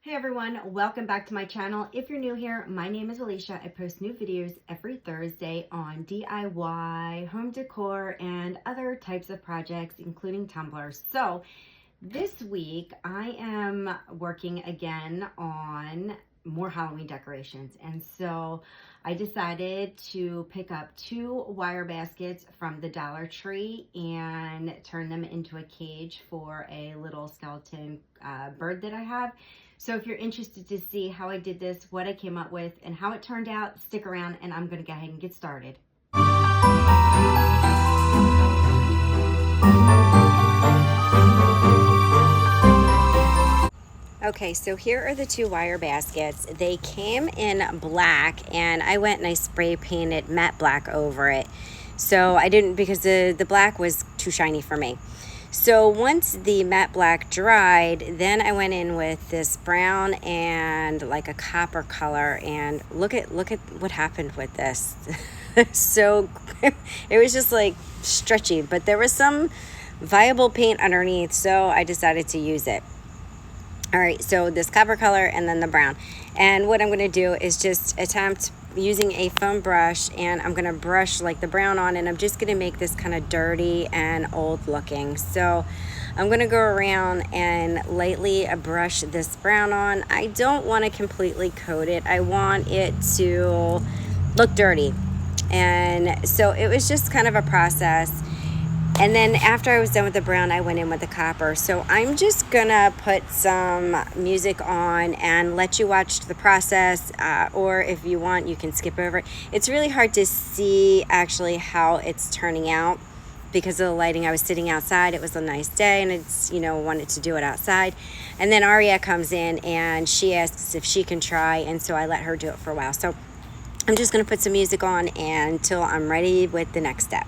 Hey everyone, welcome back to my channel. If you're new here, my name is Alicia. I post new videos every Thursday on DIY, home decor, and other types of projects, including tumblers. So this week I am working again on more Halloween decorations. And so I decided to pick up 2 wire baskets from the Dollar Tree and turn them into a cage for a little skeleton bird that I have. So if you're interested to see how I did this, what I came up with, and how it turned out, stick around and I'm going to go ahead and get started. Okay, so here are the 2 wire baskets. They came in black and I went and I spray painted matte black over it. So I didn't, because the black was too shiny for me. So once the matte black dried, then I went in with this brown and like a copper color, and look at what happened with this. So it was just like stretchy, but there was some viable paint underneath, so I decided to use it. All right, so this copper color and then the brown. And what I'm gonna do is just attempt using a foam brush, and I'm gonna brush like the brown on, and I'm just gonna make this kind of dirty and old looking. So I'm gonna go around and lightly brush this brown on. I don't wanna completely coat it. I want it to look dirty. And so it was just kind of a process. And then after I was done with the brown, I went in with the copper. So I'm just gonna put some music on and let you watch the process, or if you want, you can skip over it. It's really hard to see actually how it's turning out because of the lighting. I was sitting outside, it was a nice day, and it's, wanted to do it outside. And then Aria comes in and she asks if she can try, and so I let her do it for a while. So I'm just gonna put some music on until I'm ready with the next step.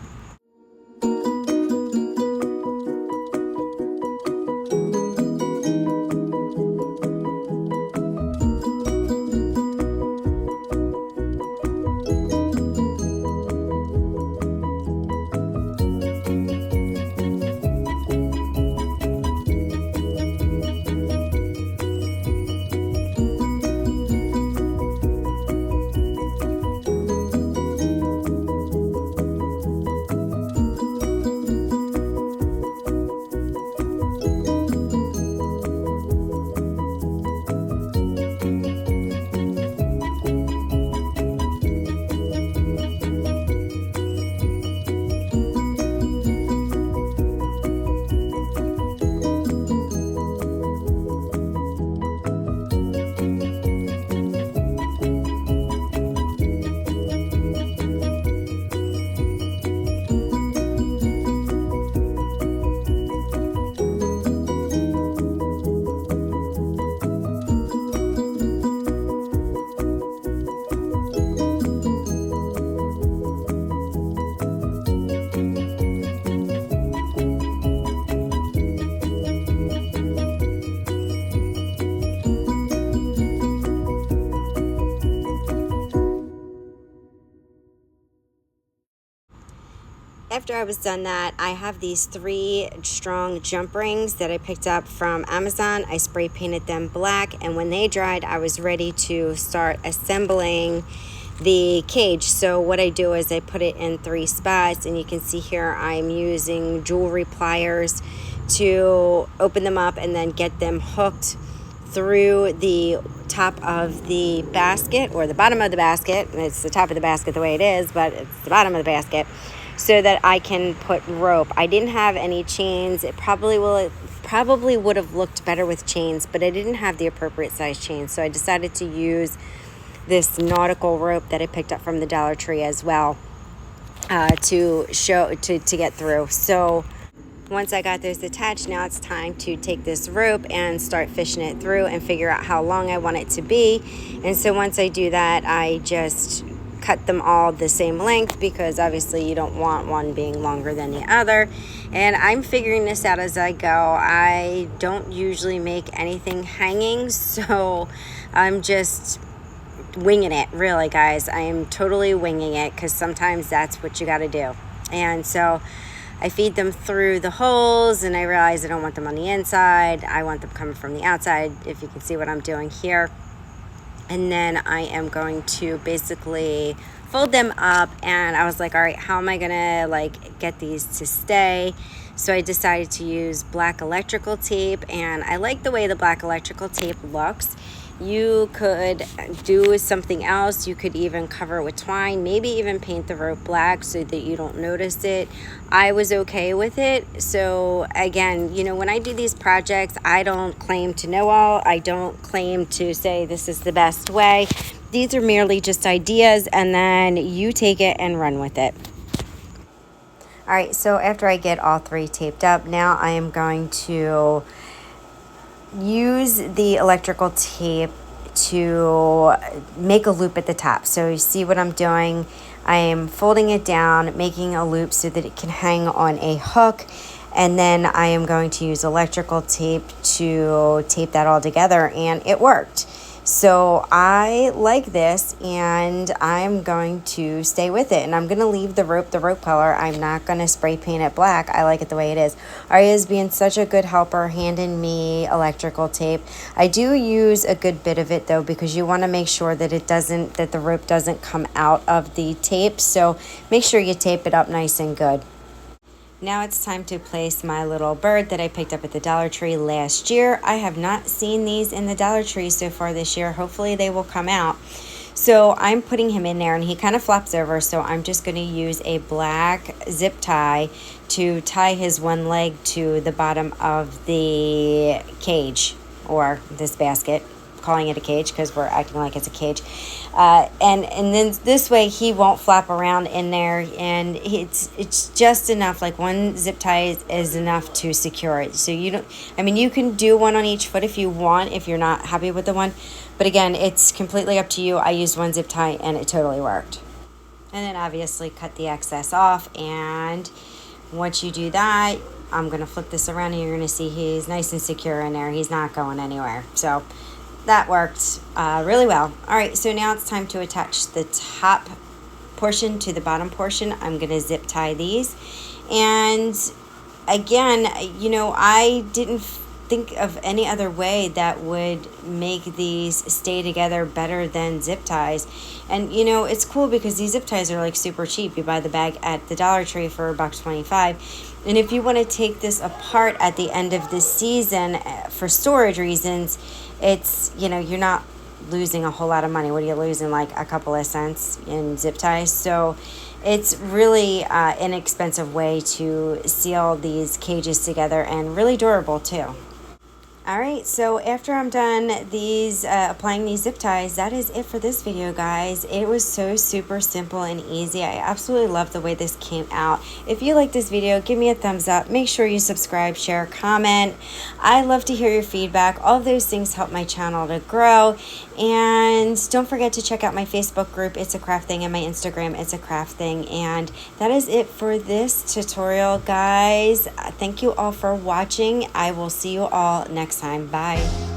After I was done that, I have these 3 strong jump rings that I picked up from Amazon. I spray painted them black, and when they dried, I was ready to start assembling the cage. So what I do is I put it in 3 spots, and you can see here I'm using jewelry pliers to open them up and then get them hooked through the top of the basket, or the bottom of the basket. And it's the top of the basket the way it is, but it's the bottom of the basket, so that I can put rope. I didn't have any chains. It probably would have looked better with chains, but I didn't have the appropriate size chains, so I decided to use this nautical rope that I picked up from the Dollar Tree as well, to get through. So once I got those attached, now it's time to take this rope and start fishing it through and figure out how long I want it to be. And so once I do that, I just cut them all the same length, because obviously you don't want one being longer than the other. And I'm figuring this out as I go. I don't usually make anything hanging, so I'm just winging it, really, guys. I am totally winging it, because sometimes that's what you got to do. And so I feed them through the holes, and I realize I don't want them on the inside. I want them coming from the outside, if you can see what I'm doing here. And then I am going to basically fold them up, and I was like, all right, how am I gonna like get these to stay? So I decided to use black electrical tape, and I like the way the black electrical tape looks. You could do something else. You could even cover it with twine, maybe even paint the rope black so that you don't notice it. I was okay with it. So again, you know, when I do these projects, I don't claim to know all. I don't claim to say this is the best way. These are merely just ideas, and then you take it and run with it. All right, so after I get all three taped up, now I am going to use the electrical tape to make a loop at the top. So you see what I'm doing? I am folding it down, making a loop so that it can hang on a hook, and then I am going to use electrical tape to tape that all together, and it worked. So I like this, and I'm going to stay with it, and I'm going to leave the rope color. I'm not going to spray paint it black. I like it the way it is. Aria's being such a good helper, handing me electrical tape. I do use a good bit of it though, because you want to make sure that that the rope doesn't come out of the tape. So make sure you tape it up nice and good. Now it's time to place my little bird that I picked up at the Dollar Tree last year. I have not seen these in the Dollar Tree so far this year. Hopefully they will come out. So I'm putting him in there, and he kind of flops over. So I'm just going to use a black zip tie to tie his one leg to the bottom of the cage, or this basket. Calling it a cage because we're acting like it's a cage, and then this way he won't flap around in there, and it's just enough. Like one zip tie is enough to secure it. So you can do one on each foot if you want, if you're not happy with the one, but again, it's completely up to you. I used one zip tie and it totally worked. And then obviously cut the excess off, and once you do that, I'm gonna flip this around, and you're gonna see he's nice and secure in there. He's not going anywhere. So that worked really well. All right, so now it's time to attach the top portion to the bottom portion. I'm going to zip tie these. And again, you know, I didn't think of any other way that would make these stay together better than zip ties. And you know, it's cool because these zip ties are like super cheap. You buy the bag at the Dollar Tree for $1.25. And if you want to take this apart at the end of the season for storage reasons, it's, you know, you're not losing a whole lot of money. What are you losing? Like a couple of cents in zip ties. So it's really an inexpensive way to seal these cages together, and really durable too. All right, so after I'm done applying these zip ties, that is it for this video, guys. It was so super simple and easy. I absolutely love the way this came out. If you like this video, give me a thumbs up. Make sure you subscribe, share, comment. I love to hear your feedback. All of those things help my channel to grow. And don't forget to check out my Facebook group, It's a Craft Thing, and my Instagram, It's a Craft Thing. And that is it for this tutorial, guys. Thank you all for watching. I will see you all next time. Bye.